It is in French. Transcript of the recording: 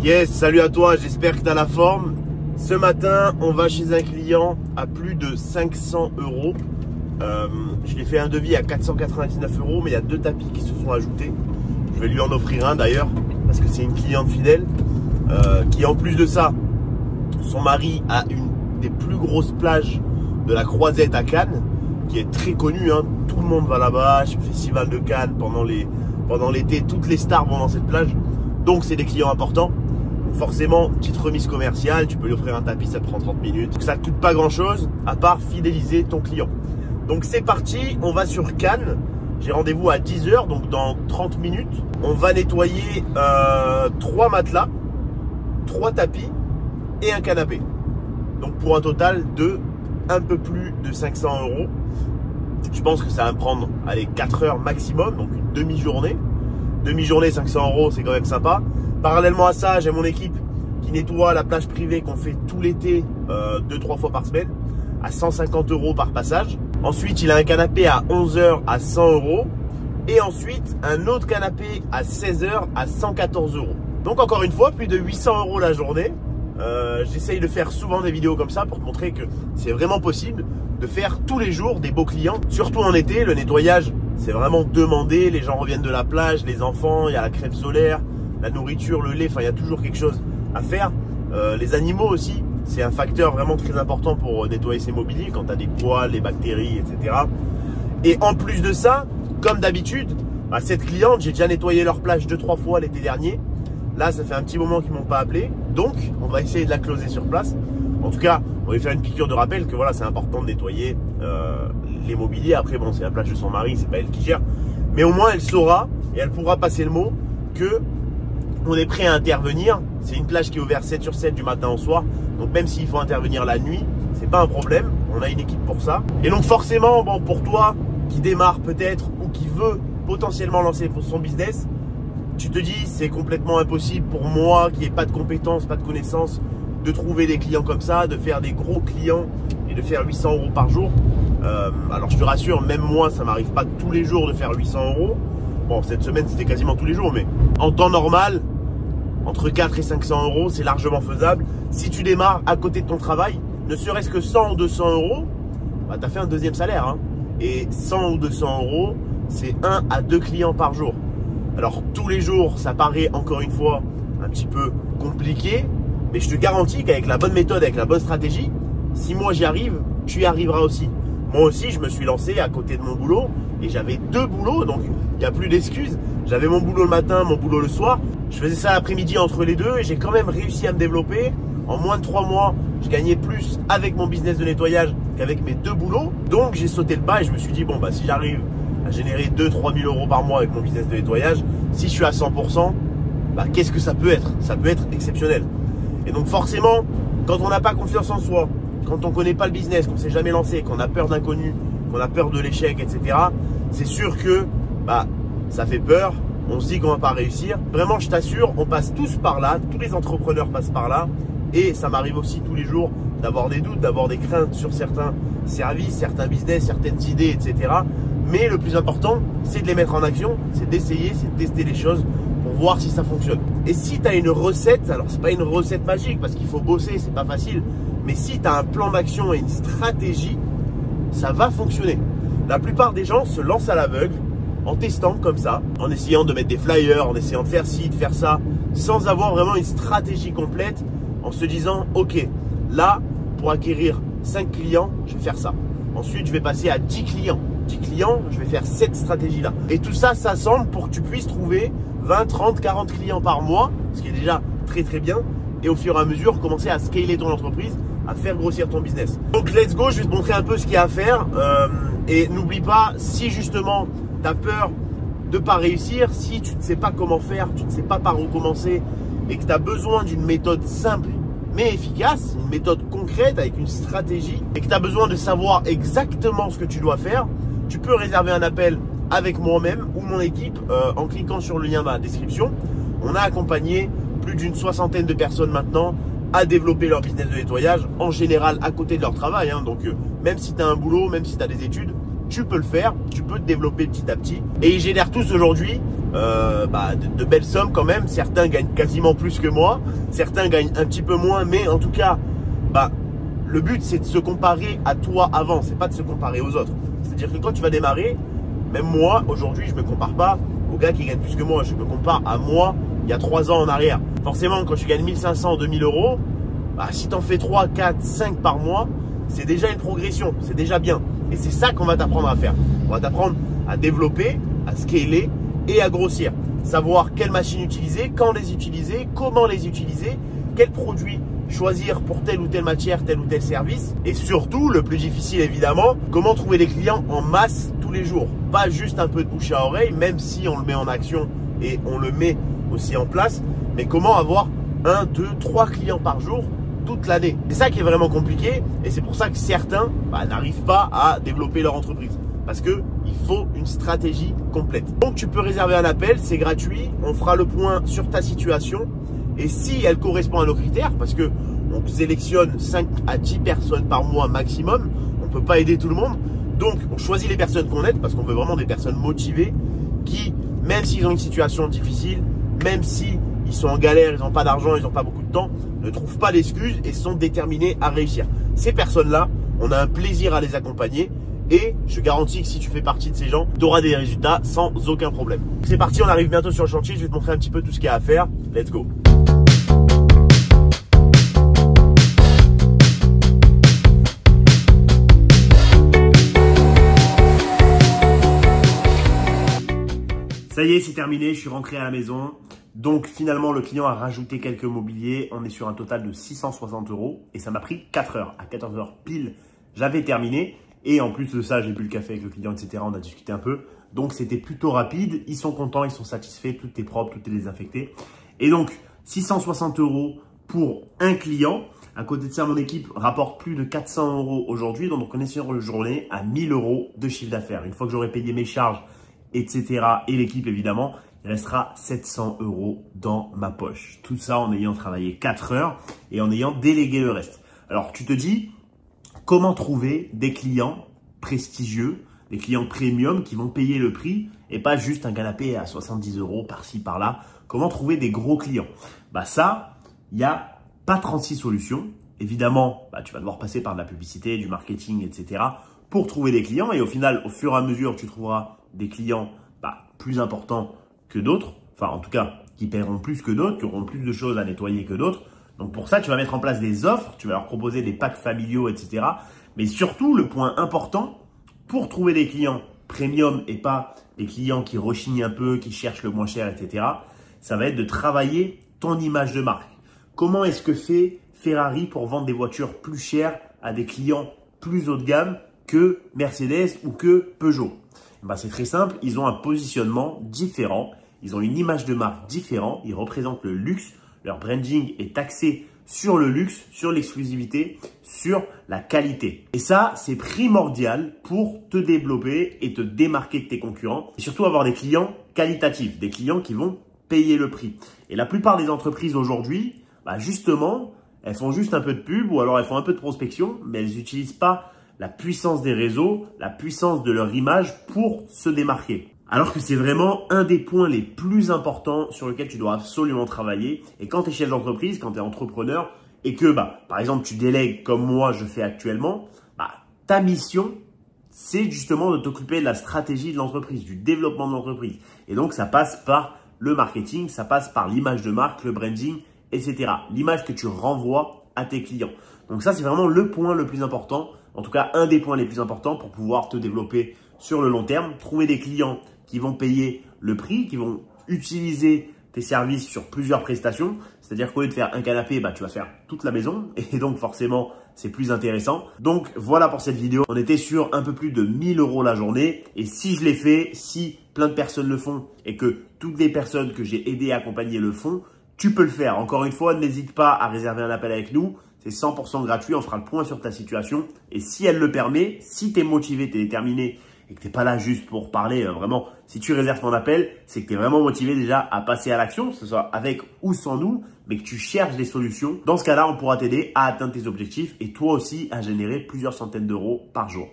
Yes, salut à toi, j'espère que tu as la forme. Ce matin, on va chez un client à plus de 500 euros. Je lui ai fait un devis à 499 euros, mais il y a 2 tapis qui se sont ajoutés. Je vais lui en offrir un d'ailleurs, parce que c'est une cliente fidèle. Qui en plus de ça, son mari a une des plus grosses plages de la Croisette à Cannes, qui est très connue, hein. Tout le monde va là-bas, le festival de Cannes pendant l'été, toutes les stars vont dans cette plage. Donc c'est des clients importants. Forcément, petite remise commerciale, tu peux lui offrir un tapis, ça prend 30 minutes. Ça ne coûte pas grand chose à part fidéliser ton client. Donc c'est parti, on va sur Cannes. J'ai rendez-vous à 10 h, donc dans 30 minutes. On va nettoyer 3 matelas, 3 tapis et un canapé. Donc pour un total de un peu plus de 500 euros. Je pense que ça va me prendre, allez, 4 heures maximum, donc une demi-journée. Demi-journée, 500 euros, c'est quand même sympa. Parallèlement à ça, j'ai mon équipe qui nettoie la plage privée qu'on fait tout l'été, 2-3 fois par semaine, à 150 euros par passage. Ensuite, il a un canapé à 11 h à 100 euros. Et ensuite, un autre canapé à 16 h à 114 euros. Donc encore une fois, plus de 800 euros la journée. J'essaye de faire souvent des vidéos comme ça pour te montrer que c'est vraiment possible de faire tous les jours des beaux clients. Surtout en été, le nettoyage, c'est vraiment demandé. Les gens reviennent de la plage, les enfants, il y a la crème solaire, la nourriture, le lait, enfin il y a toujours quelque chose à faire. Les animaux aussi, c'est un facteur vraiment très important pour nettoyer ses mobiliers quand tu as des poils, les bactéries, etc. Et en plus de ça, comme d'habitude, cette cliente, j'ai déjà nettoyé leur plage 2-3 fois l'été dernier. Là, ça fait un petit moment qu'ils ne m'ont pas appelé. Donc, on va essayer de la closer sur place. En tout cas, on va lui faire une piqûre de rappel que voilà, c'est important de nettoyer les mobiliers. Après, bon, c'est la plage de son mari, c'est pas elle qui gère. Mais au moins, elle saura et elle pourra passer le mot que on est prêt à intervenir. C'est une plage qui est ouverte 7 sur 7 du matin au soir. Donc, même s'il faut intervenir la nuit, c'est pas un problème. On a une équipe pour ça. Et donc, forcément, bon, pour toi qui démarre peut-être ou qui veut potentiellement lancer son business, tu te dis c'est complètement impossible pour moi qui n'ai pas de compétences, pas de connaissances, de trouver des clients comme ça, de faire des gros clients et de faire 800 euros par jour. Alors je te rassure, même moi ça m'arrive pas tous les jours de faire 800 euros. Bon, cette semaine c'était quasiment tous les jours, mais en temps normal, entre 4 et 500 euros, c'est largement faisable. Si tu démarres à côté de ton travail, ne serait-ce que 100 ou 200 euros, bah, tu as fait un deuxième salaire, hein. Et 100 ou 200 euros, c'est 1 à 2 clients par jour. Alors tous les jours, ça paraît encore une fois un petit peu compliqué, mais je te garantis qu'avec la bonne méthode, avec la bonne stratégie, si moi j'y arrive, tu y arriveras aussi. Moi aussi, je me suis lancé à côté de mon boulot et j'avais 2 boulots, donc il n'y a plus d'excuses. J'avais mon boulot le matin, mon boulot le soir. Je faisais ça l'après-midi entre les deux et j'ai quand même réussi à me développer. En moins de 3 mois, je gagnais plus avec mon business de nettoyage qu'avec mes 2 boulots. Donc j'ai sauté le pas et je me suis dit, bon, bah si j'arrive à générer 2-3 000 euros par mois avec mon business de nettoyage, si je suis à 100%, bah, qu'est-ce que ça peut être? Ça peut être exceptionnel. Et donc forcément, quand on n'a pas confiance en soi, quand on ne connaît pas le business, qu'on ne s'est jamais lancé, qu'on a peur d'inconnu, qu'on a peur de l'échec, etc., c'est sûr que bah, ça fait peur, on se dit qu'on ne va pas réussir. Vraiment, je t'assure, on passe tous par là, tous les entrepreneurs passent par là, et ça m'arrive aussi tous les jours d'avoir des doutes, d'avoir des craintes sur certains services, certains business, certaines idées, etc. Mais le plus important, c'est de les mettre en action, c'est d'essayer, c'est de tester les choses pour voir si ça fonctionne. Et si tu as une recette, alors c'est pas une recette magique parce qu'il faut bosser, c'est pas facile, mais si tu as un plan d'action et une stratégie, ça va fonctionner. La plupart des gens se lancent à l'aveugle en testant comme ça, en essayant de mettre des flyers, en essayant de faire ci, de faire ça, sans avoir vraiment une stratégie complète, en se disant, ok, là, pour acquérir 5 clients, je vais faire ça. Ensuite, je vais passer à 10 clients. 10 clients, je vais faire cette stratégie-là. Et tout ça s'assemble pour que tu puisses trouver 20, 30, 40 clients par mois, ce qui est déjà très très bien. Et au fur et à mesure, commencer à scaler ton entreprise, à faire grossir ton business. Donc let's go, je vais te montrer un peu ce qu'il y a à faire. Et n'oublie pas, si justement tu as peur de ne pas réussir, si tu ne sais pas comment faire, tu ne sais pas par où commencer et que tu as besoin d'une méthode simple mais efficace, une méthode concrète avec une stratégie et que tu as besoin de savoir exactement ce que tu dois faire, tu peux réserver un appel avec moi-même ou mon équipe en cliquant sur le lien dans la description. On a accompagné plus d'une 60aine de personnes maintenant à développer leur business de nettoyage en général à côté de leur travail. Donc même si tu as un boulot, même si tu as des études, tu peux le faire, tu peux te développer petit à petit. Et ils génèrent tous aujourd'hui de belles sommes quand même. Certains gagnent quasiment plus que moi, certains gagnent un petit peu moins, mais en tout cas, le but c'est de se comparer à toi avant, c'est pas de se comparer aux autres. C'est-à-dire que quand tu vas démarrer, même moi aujourd'hui, je me compare pas aux gars qui gagnent plus que moi, je me compare à moi il y a 3 ans en arrière. Forcément, quand tu gagnes 1500, 2000 euros, si tu en fais 3, 4, 5 par mois, c'est déjà une progression, c'est déjà bien. Et c'est ça qu'on va t'apprendre à faire. On va t'apprendre à développer, à scaler et à grossir. Savoir quelles machines utiliser, quand les utiliser, comment les utiliser, quels produits choisir pour telle ou telle matière, tel ou tel service. Et surtout, le plus difficile évidemment, comment trouver des clients en masse tous les jours. Pas juste un peu de bouche à oreille, même si on le met en action et on le met aussi en place. Mais comment avoir 1, 2, 3 clients par jour toute l'année. C'est ça qui est vraiment compliqué et c'est pour ça que certains n'arrivent pas à développer leur entreprise. Parce qu'il faut une stratégie complète. Donc tu peux réserver un appel, c'est gratuit. On fera le point sur ta situation. Et si elle correspond à nos critères, parce que on sélectionne 5 à 10 personnes par mois maximum, on ne peut pas aider tout le monde. Donc on choisit les personnes qu'on aide parce qu'on veut vraiment des personnes motivées qui, même s'ils ont une situation difficile, même si ils sont en galère, ils n'ont pas d'argent, ils n'ont pas beaucoup de temps, ne trouvent pas d'excuses et sont déterminés à réussir. Ces personnes-là, on a un plaisir à les accompagner et je garantis que si tu fais partie de ces gens, tu auras des résultats sans aucun problème. C'est parti, on arrive bientôt sur le chantier, je vais te montrer un petit peu tout ce qu'il y a à faire. Let's go! Ça y est, c'est terminé, je suis rentré à la maison. Donc finalement, le client a rajouté quelques mobiliers. On est sur un total de 660 € et ça m'a pris 4 heures. À 14 h pile, j'avais terminé. Et en plus de ça, j'ai bu le café avec le client, etc. On a discuté un peu. Donc c'était plutôt rapide. Ils sont contents, ils sont satisfaits. Tout est propre, tout est désinfecté. Et donc 660 € pour un client. À côté de ça, mon équipe rapporte plus de 400 € aujourd'hui. Donc on est sur une journée à 1000 € de chiffre d'affaires. Une fois que j'aurai payé mes charges, etc. et l'équipe évidemment, il restera 700 € dans ma poche. Tout ça en ayant travaillé 4 heures et en ayant délégué le reste. Alors tu te dis, comment trouver des clients prestigieux, des clients premium qui vont payer le prix et pas juste un canapé à 70 € par-ci par-là. Comment trouver des gros clients? Ça, il n'y a pas 36 solutions. Évidemment, tu vas devoir passer par de la publicité, du marketing, etc. pour trouver des clients. Et au final, au fur et à mesure, tu trouveras des clients plus importants que d'autres. Enfin, en tout cas, qui paieront plus que d'autres, qui auront plus de choses à nettoyer que d'autres. Donc, pour ça, tu vas mettre en place des offres. Tu vas leur proposer des packs familiaux, etc. Mais surtout, le point important pour trouver des clients premium et pas des clients qui rechignent un peu, qui cherchent le moins cher, etc. Ça va être de travailler ton image de marque. Comment est-ce que fait Ferrari pour vendre des voitures plus chères à des clients plus haut de gamme que Mercedes ou que Peugeot? C'est très simple, ils ont un positionnement différent, ils ont une image de marque différente, ils représentent le luxe, leur branding est axé sur le luxe, sur l'exclusivité, sur la qualité. Et ça, c'est primordial pour te développer et te démarquer de tes concurrents et surtout avoir des clients qualitatifs, des clients qui vont payer le prix. Et la plupart des entreprises aujourd'hui, justement, elles font juste un peu de pub ou alors elles font un peu de prospection, mais elles n'utilisent pas la puissance des réseaux, la puissance de leur image pour se démarquer. Alors que c'est vraiment un des points les plus importants sur lequel tu dois absolument travailler. Et quand tu es chef d'entreprise, quand tu es entrepreneur et que, par exemple, tu délègues comme moi je fais actuellement, ta mission, c'est justement de t'occuper de la stratégie de l'entreprise, du développement de l'entreprise. Et donc, ça passe par le marketing, ça passe par l'image de marque, le branding, etc. L'image que tu renvoies à tes clients. Donc ça, c'est vraiment le point le plus important. En tout cas, un des points les plus importants pour pouvoir te développer sur le long terme. Trouver des clients qui vont payer le prix, qui vont utiliser tes services sur plusieurs prestations. C'est-à-dire qu'au lieu de faire un canapé, tu vas faire toute la maison. Et donc, forcément, c'est plus intéressant. Donc, voilà pour cette vidéo. On était sur un peu plus de 1000 € la journée. Et si je l'ai fait, si plein de personnes le font et que toutes les personnes que j'ai aidées à accompagner le font, tu peux le faire. Encore une fois, n'hésite pas à réserver un appel avec nous. C'est 100% gratuit, on fera le point sur ta situation. Et si elle le permet, si tu es motivé, tu es déterminé et que tu n'es pas là juste pour parler, vraiment, si tu réserves ton appel, c'est que tu es vraiment motivé déjà à passer à l'action, que ce soit avec ou sans nous, mais que tu cherches des solutions. Dans ce cas-là, on pourra t'aider à atteindre tes objectifs et toi aussi à générer plusieurs centaines d'euros par jour.